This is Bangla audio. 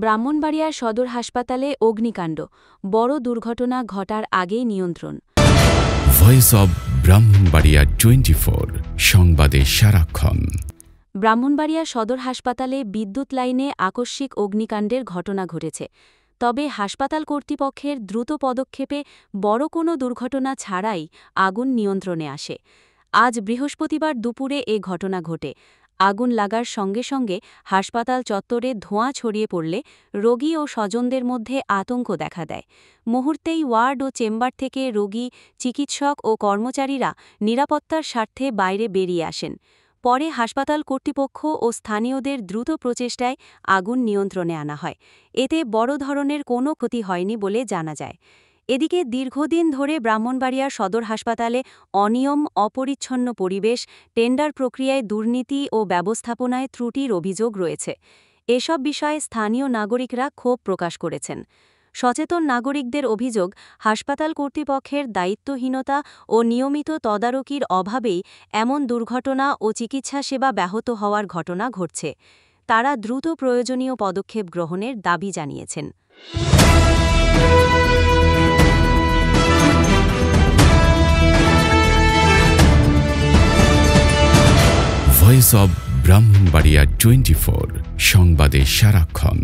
ব্রাহ্মণবাড়িয়ার সদর হাসপাতালে অগ্নিকাণ্ড, বড় দুর্ঘটনা ঘটার আগেই নিয়ন্ত্রণ। ভয়েস অব ব্রাহ্মণবাড়িয়া 24 সংবাদে সারাক্ষণ। ব্রাহ্মণবাড়িয়া সদর হাসপাতালে বিদ্যুৎ লাইনে আকস্মিক অগ্নিকাণ্ডের ঘটনা ঘটেছে। তবে হাসপাতাল কর্তৃপক্ষের দ্রুত পদক্ষেপে বড় কোনো দুর্ঘটনা ছাড়াই আগুন নিয়ন্ত্রণে আসে। আজ বৃহস্পতিবার দুপুরে এ ঘটনা ঘটে। আগুন লাগার সঙ্গে সঙ্গে হাসপাতাল চত্বরে ধোঁয়া ছড়িয়ে পড়লে রোগী ও স্বজনদের মধ্যে আতঙ্ক দেখা দেয়। মুহূর্তেই ওয়ার্ড ও চেম্বার থেকে রোগী, চিকিৎসক ও কর্মচারীরা নিরাপত্তার স্বার্থে বাইরে বেরিয়ে আসেন। পরে হাসপাতাল কর্তৃপক্ষ ও স্থানীয়দের দ্রুত প্রচেষ্টায় আগুন নিয়ন্ত্রণে আনা হয়। এতে বড় ধরনের কোনো ক্ষতি হয়নি বলে জানা যায়। এদিকে দীর্ঘদিন ধরে ব্রাহ্মণবাড়িয়া সদর হাসপাতালে অনিয়ম, অপরিচ্ছন্ন পরিবেশ, টেন্ডার প্রক্রিয়ায় দুর্নীতি ও ব্যবস্থাপনায় ত্রুটির অভিযোগ রয়েছে। এসব বিষয়ে স্থানীয় নাগরিকরা ক্ষোভ প্রকাশ করেছেন। সচেতন নাগরিকদের অভিযোগ, হাসপাতাল কর্তৃপক্ষের দায়িত্বহীনতা ও নিয়মিত তদারকির অভাবেই এমন দুর্ঘটনা ও চিকিৎসা সেবা ব্যাহত হওয়ার ঘটনা ঘটছে। তারা দ্রুত প্রয়োজনীয় পদক্ষেপ গ্রহণের দাবি জানিয়েছেন। ভয়েস অব ব্রাহ্মণবাড়িয়া 24 সংবাদে সারাক্ষণ।